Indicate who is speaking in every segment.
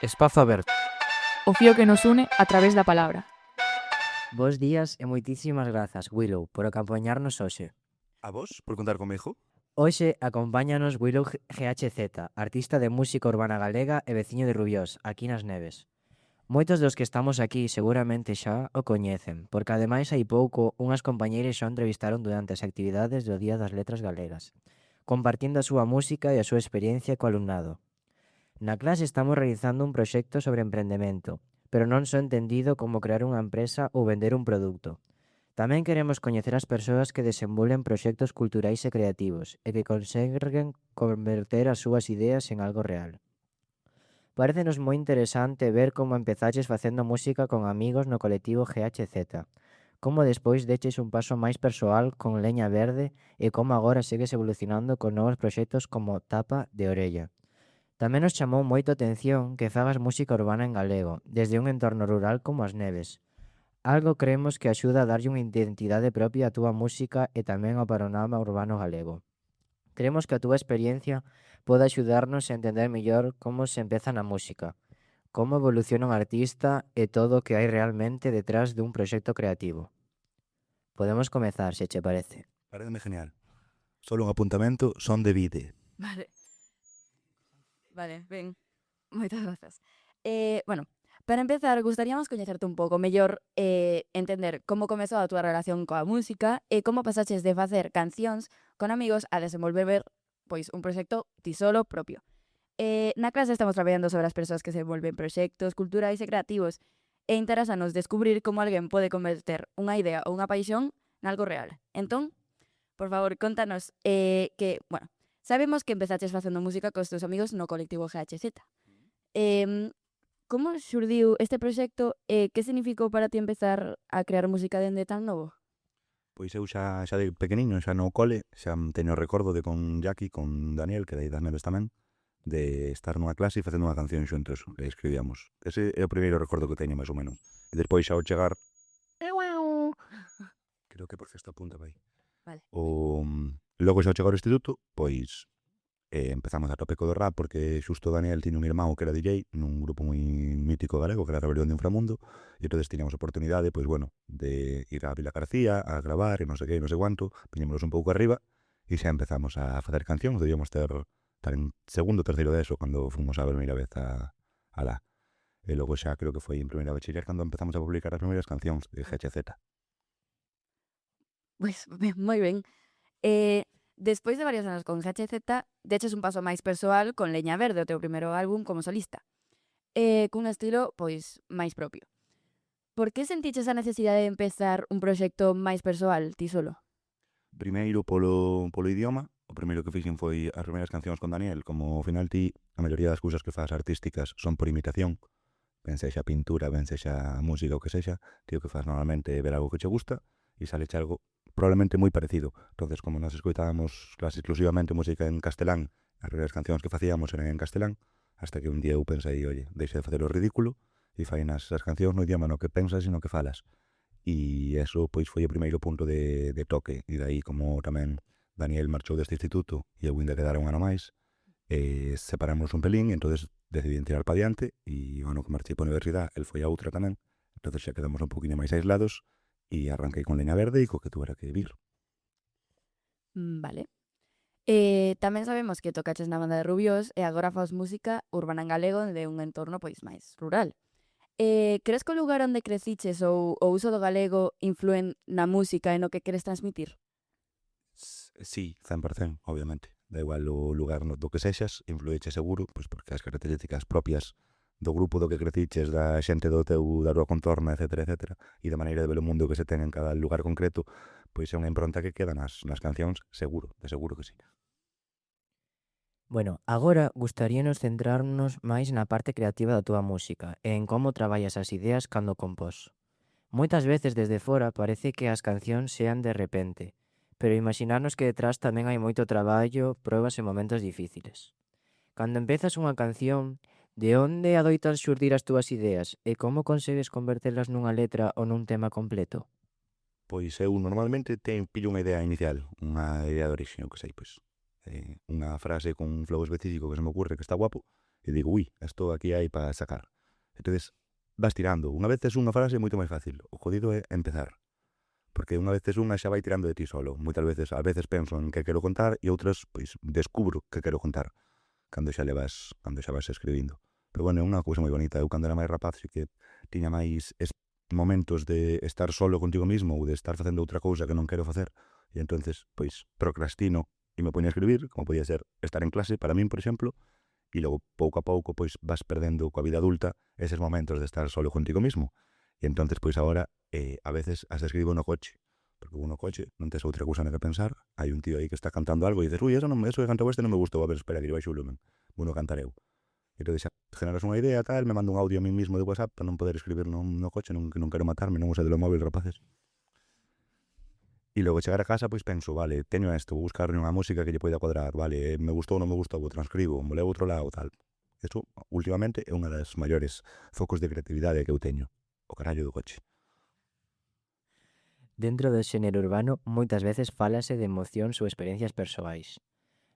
Speaker 1: Espazo aberto.
Speaker 2: O fío que nos une a través da palabra.
Speaker 3: Bos días e moitísimas grazas, Willow, por acompañarnos hoxe.
Speaker 4: A vos, por contar comigo.
Speaker 3: Hoxe acompáñanos Willow GHZ, artista de música urbana galega e veciño de Rubiós, aquí nas Neves. Moitos dos que estamos aquí seguramente xa o coñecen, porque ademais hai pouco unhas compañeiras xa o entrevistaron durante as actividades do Día das Letras Galegas, compartindo a súa música e a súa experiencia co alumnado. Na clase estamos realizando un proxecto sobre emprendemento, pero non só entendido como crear unha empresa ou vender un produto. Tamén queremos coñecer as persoas que desenvolven proxectos culturais e creativos e que conseguen converter as súas ideas en algo real. Parécenos moi interesante ver como empezaches facendo música con amigos no colectivo GHZ, como despois deches un paso máis persoal con Leña Verde e como agora segues evolucionando con novos proxectos como Tapa de Orella. Tamén nos chamou moito a atención que fagas música urbana en galego, desde un entorno rural como as Neves. Algo creemos que axuda a darlle unha identidade propia á túa música e tamén ao panorama urbano galego. Creemos que a túa experiencia pode axudarnos a entender mellor como se empeza na música, como evoluciona un artista e todo o que hai realmente detrás dun proxecto creativo. Podemos comezar, se che parece.
Speaker 4: Paréceme genial. Solo un apuntamento, son de vide.
Speaker 5: Vale, ben. Moitas grazas. Bueno, para empezar, gustaríamos coñecerte un pouco mellor e entender como comezou a túa relación coa música e como pasaches de facer cancións con amigos a desenvolver pois un proxecto ti solo propio. Na clase estamos traballando sobre as persoas que se envolven proxectos culturais e creativos e interésanos descubrir como alguén pode converter unha idea ou unha paixón nalgo real. Entón, por favor, contanos bueno, sabemos que empezaches facendo música cos teus amigos no colectivo GHZ. Como xurdiu este proxecto e que significou para ti empezar a crear música dende tan novo?
Speaker 4: Pois eu xa de pequeniño, xa no cole, xa teño recordo de con Jackie, con Daniel, que dai das Neves tamén, de estar nunha clase e facendo unha canción xuntos, que escribíamos. Ese é o primeiro recordo que teño, máis ou menos. E despois xa ao chegar... Creo que por esta punta vai.
Speaker 5: Vale.
Speaker 4: Logo xa ao chegar ao instituto, pois empezamos a tope co do rap porque xusto Daniel tiña un irmão que era DJ nun grupo moi mítico galego que era Rebelión de Inframundo e entonces tiñamos oportunidade, pois bueno, de ir a Vila García a gravar e non sei que, non sei cuánto, piñémonos un pouco arriba e xa empezamos a facer cancións, debíamos estar en segundo, terceiro de eso cando fomos a primeira vez a lá. E logo xa creo que foi en primeira bachiller cando empezamos a publicar as primeiras cancións de GHZ.
Speaker 5: Pois, moi ben. Despois de varios anos con GHZ, deches un paso máis persoal con Leña Verde, o teu primeiro álbum como solista, cun estilo, pois, máis propio. Por que sentiches a necesidade de empezar un proxecto máis persoal, ti solo?
Speaker 4: Primeiro polo idioma, o primeiro que fixen foi as primeiras cancións con Daniel, como ao final ti, a maioría das cousas que faz artísticas son por imitación, ben sexa pintura, ben sexa música ou que sexa, ti o que faz normalmente é ver algo que che gusta e sale algo probablemente moi parecido. Entonces, como nos escoitábamos casi exclusivamente música en castelán, as primeiras cancións que facíamos eran en castelán, hasta que un día eu pensei, oye, deixe de facer o ridículo e fai nas cancións no idioma no que pensas e no que falas. E eso pois foi o primeiro punto de toque e dai como tamén Daniel marchou deste instituto e eu ainda quedara un ano máis separamos un pelín e entonces decidí tirar para diante e o ano que marchei para a universidade el foi a outra tamén, entonces xa quedamos un poquinho máis aislados e arranquei con Leña Verde e co que tuera que vir.
Speaker 5: Vale. Tamén sabemos que tocaches na banda de Rubiós e agora faz música urbana en galego de un entorno pois máis rural. Crees que o lugar onde creciches ou o uso do galego influen na música e no que queres transmitir?
Speaker 4: Sí, 100%, obviamente. Da igual o lugar do que sexas, influiche seguro, pois porque as características propias do grupo do que creciches, da xente da tua contorna, etcétera, etcétera, e da maneira de ver o mundo que se ten en cada lugar concreto, pois é unha impronta que queda nas cancións, seguro, de seguro que sí.
Speaker 3: Bueno, agora gustaríanos centrarnos máis na parte creativa da túa música e en como traballas as ideas cando compós. Moitas veces desde fora parece que as cancións sean de repente, pero imaginarnos que detrás tamén hai moito traballo, probas e momentos difíciles. Cando empezas unha canción, de onde adoitan xurdir as túas ideas e como consegues convertelas nunha letra ou nun tema completo?
Speaker 4: Pois eu normalmente pillo unha idea inicial, unha idea de orixe, o que sei, pois unha frase con un flow específico que se me ocurre que está guapo, e digo, ui, isto aquí hai para sacar. Entonces, vas tirando. Unha vez tes unha frase moito máis fácil. O jodido é empezar. Porque unha vez tes unha xa vai tirando de ti solo. Moitas veces, a veces penso en que quero contar e outras, pois, descubro que quero contar cando xa vas escribindo. Pero bueno, é unha cousa moi bonita. Eu cando era máis rapaz sí que tiña máis momentos de estar solo contigo mismo ou de estar facendo outra cousa que non quero facer. E entonces, pois, procrastino e me poño a escribir, como podía ser estar en clase, para min, por exemplo, e logo, pouco a pouco, pois, vas perdendo coa vida adulta eses momentos de estar solo contigo mismo. E entonces, pois, agora, a veces as escribo no coche, porque no coche non tes outra cousa na que pensar, hai un tío aí que está cantando algo e dices, ui, eso que cantou este non me gustou, a ver, espera, que lle baixo o lumen, bueno, cantar eu. E entón xa generas unha idea, tal, me mando un audio a mí mismo de WhatsApp para non poder escribir no coche, que non quero matarme, non usar de lo móvil, rapaces. E logo chegar a casa, pois penso, vale, teño isto, vou buscar unha música que lle poida cuadrar, vale, me gustou ou non me gustou, vou transcribo, me levo outro lado, tal. Isto, últimamente, é unha das maiores focos de creatividade que eu teño, o carallo do coche.
Speaker 3: Dentro do xénero urbano, moitas veces fálase de emocións ou experiencias persoais.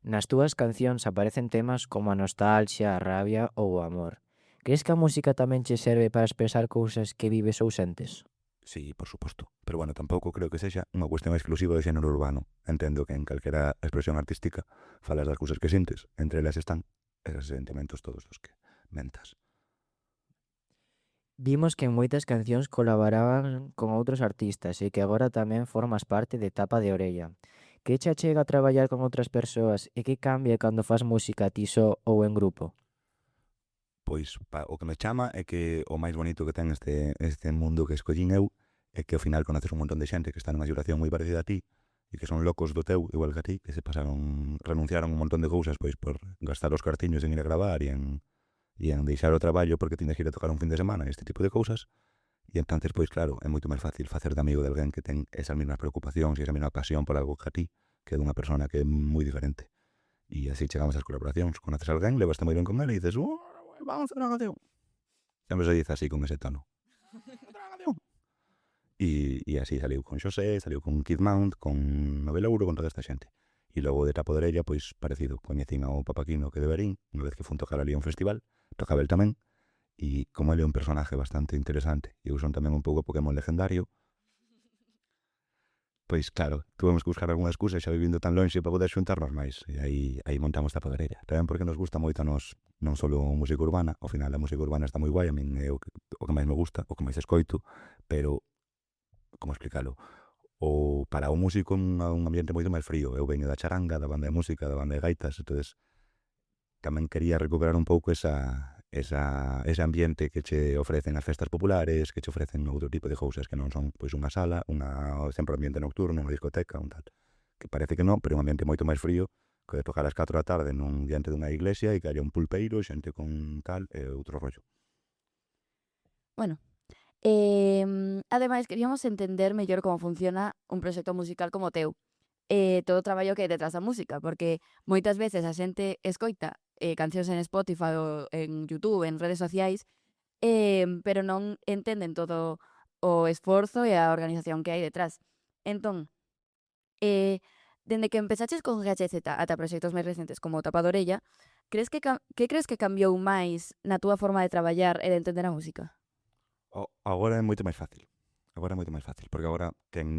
Speaker 3: Nas túas cancións aparecen temas como a nostalgia, a rabia ou o amor. Crees que a música tamén che serve para expresar cousas que vives ou sentes?
Speaker 4: Sí, por suposto. Pero bueno, tampouco creo que sexa unha cuestión exclusiva do xénero urbano. Entendo que en calquera expresión artística falas das cousas que sintes. Entre elas están esos sentimentos todos os que mentas.
Speaker 3: Vimos que en moitas cancións colaboraban con outros artistas e que agora tamén formas parte de Tapa de Orella. Que che achega a traballar con outras persoas e que cambia cando fas música ti só ou en grupo?
Speaker 4: Pois o que me chama é que o máis bonito que ten este mundo que escollín eu é que ao final conoces un montón de xente que está nunha situación moi parecida a ti e que son locos do teu, igual que a ti, que renunciaron un montón de cousas pois por gastar os cartiños en ir a gravar e en deixar o traballo porque tiñas que ir a tocar un fin de semana, este tipo de cousas. E entonces, pois claro, é moito máis fácil facer de amigo de alguén que ten esas mesmas preocupacións e esa mesma pasión por algo que a ti, que dunha persona que é moi diferente. E así chegamos ás colaboracións. Conoces a alguén, levaste moi ben con ele e dices, vamos a hacer unha canción. Sempre se dice así, con ese tono. E así saliu con Xosé, saliu con Kid Mount, con Novelouro, con toda esta xente. E logo de Tapo de Orella, pois parecido. Coñecín ao Papaquino que de Berín, unha vez que fun tocar ali a un festival, tocaba el tamén, e como ele é un personaje bastante interesante, e eu son tamén un pouco Pokémon legendario, pois claro, tuvemos que buscar algunha excusa xa vivindo tan lonxe para poder xuntarnos máis, e aí montamos Tapo de Orella. Tamén porque nos gusta moito a nos, non só a música urbana, ao final a música urbana está moi guai, a min é o que máis me gusta, o que máis escoito, pero como explicalo? Para o músico un ambiente moito máis frío. Eu veño da charanga, da banda de música, da banda de gaitas, entonces tamén quería recuperar un pouco ese ambiente que che ofrecen as festas populares, que che ofrecen outro tipo de cousas que non son pois unha sala, sempre ambiente nocturno, unha discoteca, un tal. Que parece que non, pero é un ambiente moito máis frío que de tocar ás 4 da tarde diante dunha iglesia e que haya un pulpeiro, xente con tal, e outro rollo.
Speaker 5: Bueno, ademais, queríamos entender mellor como funciona un proxecto musical como o teu. Todo o traballo que hai detrás da música, porque moitas veces a xente escoita cancións en Spotify ou en YouTube, en redes sociais, pero non entenden todo o esforzo e a organización que hai detrás. Entón, dende que empezaches con GHZ ata proxectos máis recentes como o Tapa de Orella, que crees que cambiou máis na túa forma de traballar e de entender a música?
Speaker 4: Agora é moito máis fácil. Porque agora ten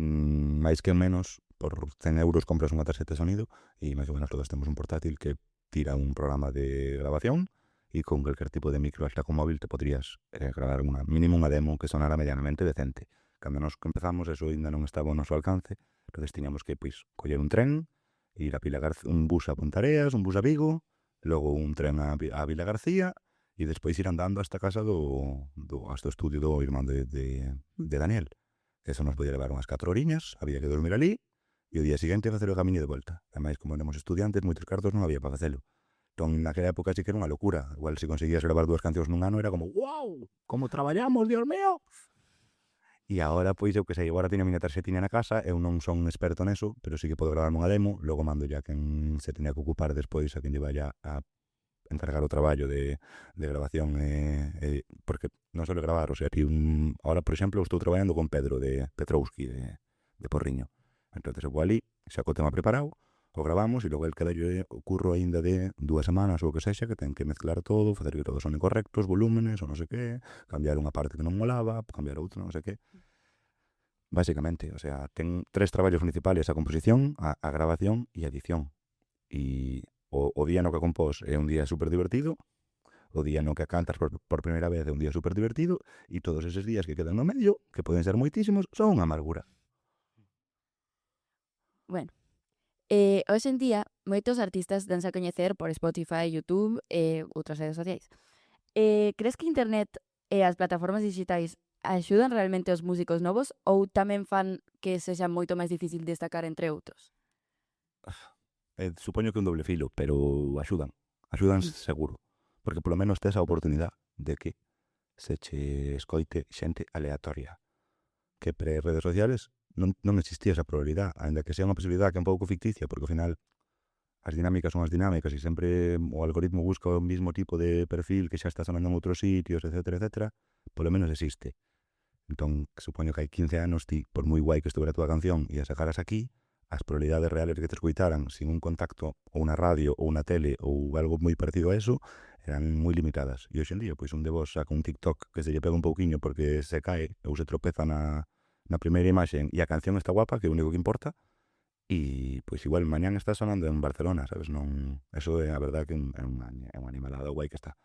Speaker 4: máis que menos, por 100 euros compras unha tarxeta de sonido e máis ou menos todos temos un portátil que tira un programa de grabación e con calquer tipo de micro extra con móvil te podrías gravar mínimo unha demo que sonara medianamente decente. Cando nos empezamos, eso ainda non estaba ao noso alcance, entonces tiñamos que coller un tren, ir un bus a Pontareas, un bus a Vigo, logo un tren a Vila García e despois ir andando hasta casa hasta o estudio do irmán de Daniel. Eso nos podía levar unhas 4 horiñas, había que dormir ali e o día seguinte facer o camiño de volta. Ademais, como éramos estudiantes, moitos cartos non había para facelo. Entón, naquela época sí que era unha locura. Igual, se conseguías gravar 2 cancións nun ano, era como, wow, como traballamos, Dios mío! E agora, pois, eu que sei, agora teño a miña tarxetiña na casa, eu non son experto neso, pero sí que podo gravarme unha demo, logo mando ya quen se teña que ocupar despois, a quen lle vaya a encargar o traballo de grabación, porque non só gravar, o sea, ahora, por exemplo, estou traballando con Pedro de Petrouski, de Porriño. Entón, eu vou ali, xa co tema preparado, o gravamos e logo el quedalle o curro aínda de 2 semanas ou o que sexa, que ten que mezclar todo, facer que todo sone correcto, os volúmenes, ou non sei que, cambiar unha parte que non molaba, cambiar outra, non sei que. Básicamente, o sea, ten 3 traballos principales: a composición, a grabación e a edición. E o día no que compós é un día super divertido, o día no que cantas por primeira vez é un día super divertido, e todos eses días que quedan no medio, que poden ser moitísimos, son unha amargura.
Speaker 5: Bueno, hoxe en día moitos artistas danse a coñecer por Spotify, YouTube e outras redes sociais. Crees que internet e as plataformas digitais axudan realmente os músicos novos ou tamén fan que sexa moito máis difícil destacar entre outros?
Speaker 4: Supoño que é un doble filo, pero axudan. Axudan seguro. Porque polo menos tes a oportunidade de que se che escoite xente aleatoria. Que pre-redes sociales non existía esa probabilidade, ainda que sea unha posibilidade que é un pouco ficticia, porque ao final as dinámicas son as dinámicas e sempre o algoritmo busca o mismo tipo de perfil que xa está sonando en outros sitios, etcétera, etcétera, polo menos existe. Entón, supoño que hai 15 anos ti, por moi guai que estuvera a túa canción e a sacaras aquí, as probabilidades reales de que te escoitaran sin un contacto ou unha radio ou unha tele ou algo moi parecido a eso eran moi limitadas. E hoxe en día, pois un de vos saca un TikTok que se lle pega un pouquiño porque se cae ou se tropeza na primeira imaxen e a canción está guapa, que é o único que importa, e pois igual mañán está sonando en Barcelona, sabes? Non, eso é a verdade que é unha animalada guai que está.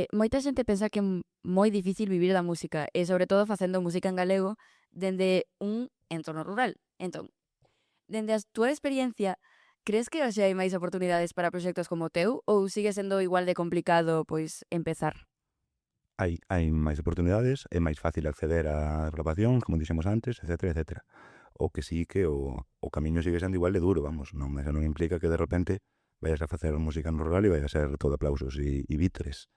Speaker 5: Moita xente pensa que é moi difícil vivir da música e sobre todo facendo música en galego dende un entorno rural. Entón, dende a túa experiencia, crees que hoxe hai máis oportunidades para proxectos como o teu ou sigue sendo igual de complicado, pois, empezar?
Speaker 4: Hai máis oportunidades, é máis fácil acceder á grabación, como dixemos antes, etcétera, etcétera. O que sí que o camiño sigue sendo igual de duro, vamos, eso non implica que de repente vayas a facer música no rural e vai a ser todo aplausos e vítres.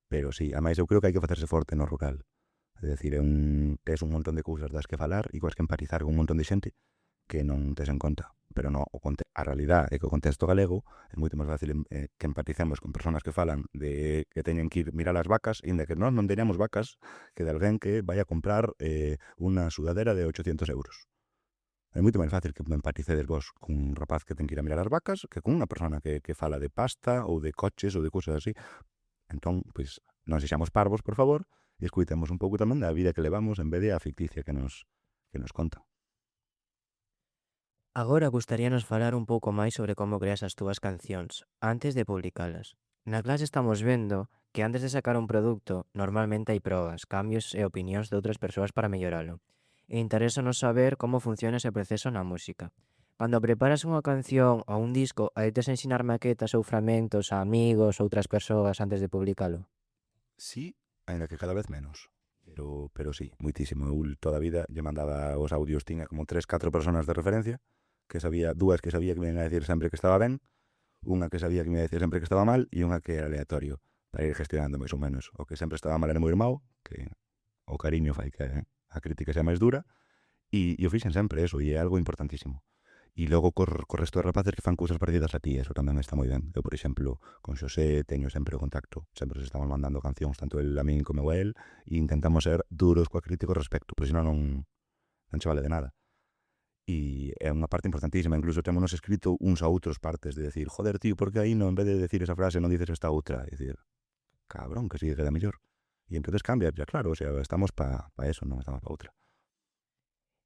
Speaker 4: Pero sí, ademais eu creo que hai que facerse forte no rural. É dicir, tes un montón de cousas das que falar e coas que empatizar con un montón de xente que non tes en conta. Pero no, a realidade é que o contexto galego é moito máis fácil que empaticemos con persoas que falan de que teñen que ir mirar as vacas, inda que nós non teñamos vacas, que de alguén que vai a comprar unha sudadera de 800 euros. É moito máis fácil que empaticedes vos con un rapaz que ten que ir a mirar as vacas que con unha persona que fala de pasta ou de coches ou de cousas así. Entón, pois, non sexamos parvos, por favor, e escuitemos un pouco tamén da vida que levamos en vez de a ficticia que nos conta.
Speaker 3: Agora gustaríanos falar un pouco máis sobre como creas as túas cancións, antes de publicalas. Na clase estamos vendo que antes de sacar un produto, normalmente hai probas, cambios e opinións de outras persoas para melloralo. E interésanos saber como funciona ese proceso na música. Cando preparas unha canción ou un disco, adetes a ensinar maquetas ou fragmentos a amigos ou outras persoas antes de publicalo?
Speaker 4: Sí, ainda que cada vez menos. Pero sí, moitísimo. Eu toda a vida lle mandaba os audios, tiña como 3-4 personas de referencia, que sabía, dúas que sabía que me iban a decir sempre que estaba ben, unha que sabía que me iba a decir sempre que estaba mal e unha que era aleatorio, para ir gestionando máis ou menos. O que sempre estaba mal era moi irmão, que o cariño fai que a crítica sea máis dura, e o fixen sempre eso, e é algo importantísimo. E logo cor resto de rapaces que fan cousas parecidas a ti, eso tamén está moi ben. Eu, por exemplo, con Xosé teño sempre o contacto, sempre se estamos mandando cancións, tanto el a min como a el, e intentamos ser duros coa crítica ao respecto, porque senón non che vale de nada. E é unha parte importantísima, incluso témonos escrito uns a outros partes de decir, joder, tío, porque aí non, en vez de decir esa frase non dices esta outra, e decir, cabrón, que si queda mellor. E entonces cambia, ya claro, o sea, estamos pa eso, non estamos pa outra.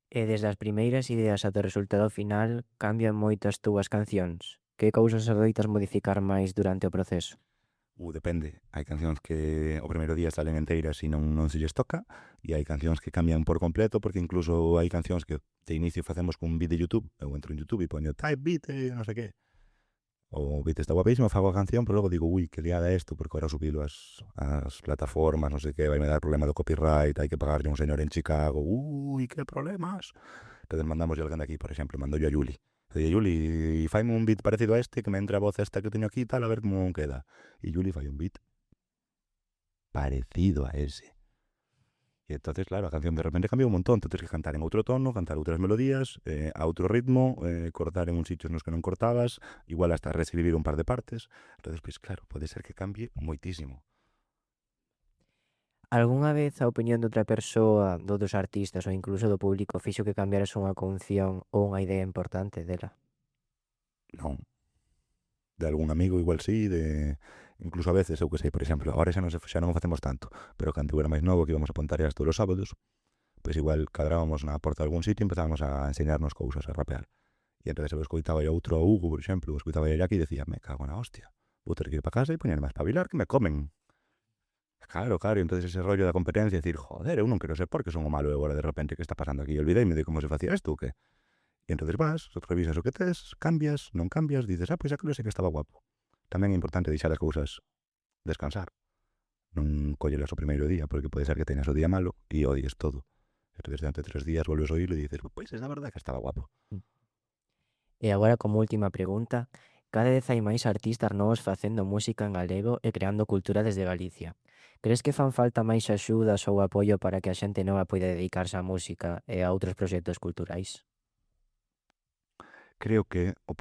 Speaker 3: E desde as primeiras ideas ata o resultado final cambian moito as túas cancións. Que cousas adoitas modificar máis durante o proceso?
Speaker 4: Depende. Hai cancións que o primeiro día salen enteiras e non se lles toca, e hai cancións que cambian por completo, porque incluso hai cancións que de inicio facemos con un beat de YouTube. Eu entro en YouTube e poño type beat non sei que. O beat está guapísimo, fago a canción, pero logo digo, ui, que liada isto, porque ahora subilo ás plataformas, non sei que, vai me dar problema do copyright, hai que pagarlle a un señor en Chicago, ui, que problemas. Entón mandamos a alguén de aquí, por exemplo, mando yo a Yuli. E Yuli, faime un beat parecido a este, que me entre a voz esta que teño aquí e tal, a ver como queda. E Yuli fai un beat parecido a ese. E entonces, claro, a canción de repente cambia un montón. Tú tens que cantar en outro tono, cantar outras melodías, a outro ritmo, cortar en uns sitios nos que non cortabas, igual hasta reescribir un par de partes. Entonces, pois claro, pode ser que cambie moitísimo.
Speaker 3: Algunha vez a opinión de outra persoa, dos artistas ou incluso do público fixo que cambiaras unha canción ou unha idea importante dela?
Speaker 4: Non. De algún amigo igual sí, incluso a veces, eu que sei, por exemplo, agora xa non o facemos tanto, pero cando eu era máis novo que íbamos a Pontareas todos os sábados, pois igual cadrábamos na porta de algún sitio e empezábamos a enseñarnos cousas, a rapear. E entón eu escoitaba a outro a Hugo, por exemplo, escoitaba a Jackie e decía, me cago na hostia, vou ter que ir para casa e poñerme a espabilar que me comen. Claro, e entón ese rollo da competencia, decir, joder, eu non quero ser porque son o malo e agora de repente que está pasando aquí, olvideime de como se facía isto ou que? E entón vas, revisas o que tes, cambias, non cambias, dices, pois aquilo sei que estaba guapo. Tamén é importante deixar as cousas descansar. Non collelas o primeiro día, porque pode ser que teñas o día malo e odies todo. Entón, durante 3 días volves a oírlo e dices, pois é a verdade que estaba guapo.
Speaker 3: E agora, como última pregunta, cada vez hai máis artistas novos facendo música en galego e creando cultura desde Galicia. Crees que fan falta máis axudas ou apoio para que a xente nova poida dedicarse á música e a outros proxectos culturais?
Speaker 4: Creo que a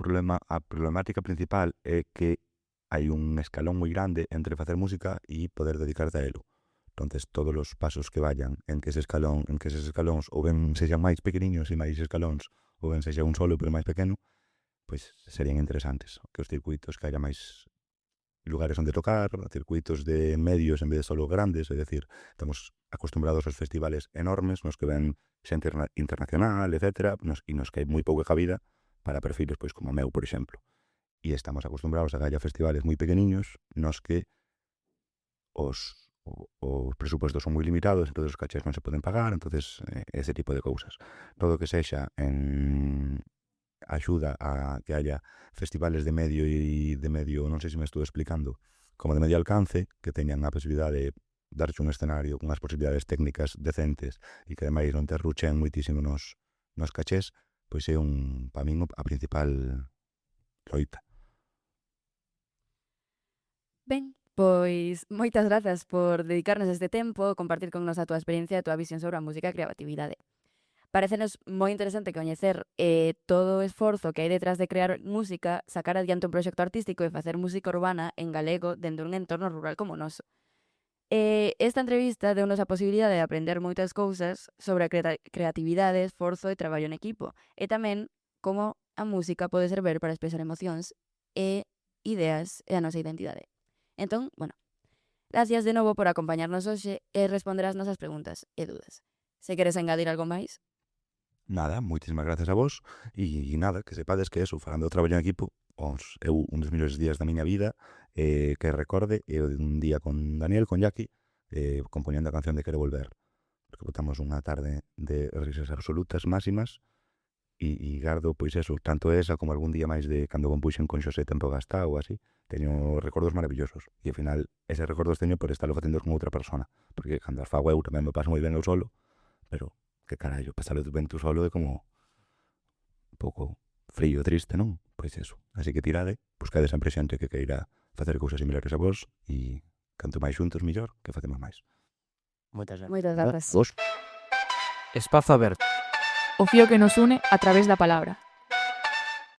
Speaker 4: problemática principal é que hai un escalón moi grande entre facer música e poder dedicarte a elo. Entonces, todos os pasos que vayan en que eses escalóns ou ben sexan máis pequeniños e máis escalóns ou ben sexa un solo pero máis pequeno, pois serían interesantes. Que os circuitos, que haya máis lugares onde tocar, circuitos de medios en vez de solo grandes, é dicir, estamos acostumbrados aos festivales enormes nos que ven xente internacional, etc., e nos que hai moi pouca cabida para perfiles pois como o meu, por exemplo. E estamos acostumbrados a que haya festivales moi pequeniños nos que os presupuestos son moi limitados, entón os cachés non se poden pagar, entonces ese tipo de cousas. Todo que sexa en axuda a que haya festivales de medio, non sei se me estou explicando, como de medio alcance, que teñan a posibilidade de darche un escenario con as posibilidades técnicas decentes e que ademais non te arruchen moitísimo nos cachés, pois é para min a principal loita.
Speaker 5: Ben, pois moitas grazas por dedicarnos este tempo, compartir con nos a túa experiencia e a túa visión sobre a música e a creatividade. Parecenos moi interesante coñecer todo o esforzo que hai detrás de crear música, sacar adiante un proxecto artístico e facer música urbana en galego dentro dun entorno rural como o noso. Esta entrevista deu-nos a posibilidade de aprender moitas cousas sobre a creatividade, esforzo e traballo en equipo, e tamén como a música pode servir para expresar emocións e ideas e a nosa identidade. Entón, gracias de novo por acompañarnos hoxe e responder as nosas preguntas e dudas. Se queres engadir algo máis?
Speaker 4: Nada, moitísimas gracias a vos e nada, que sepades que eso, falando do traballo en equipo, eu un dos mellores días da miña vida que recorde é un día con Daniel, con Jackie, compoñendo a canción de Quero Volver, porque botamos unha tarde de risas absolutas máximas e gardo, pois eso, tanto esa como algún día máis de cando compuxen con Xosé Tempo Gastá ou así, teño recordos maravillosos e ao final eses recordos teño por estarlo facendo con outra persona, porque cando as fago eu tamén me paso moi ben eu solo, pero que carallo, pasalo ben tú solo é como un pouco frío, triste, non? Pois eso, así que tirade, buscade sempre xente que queira facer cousas similares a vos e canto máis xuntos millor, que facemos máis.
Speaker 3: Moitas gracias.
Speaker 5: Moitas grazas.
Speaker 4: Vos.
Speaker 2: Espazo aberto. O fío que nos une a través da palabra.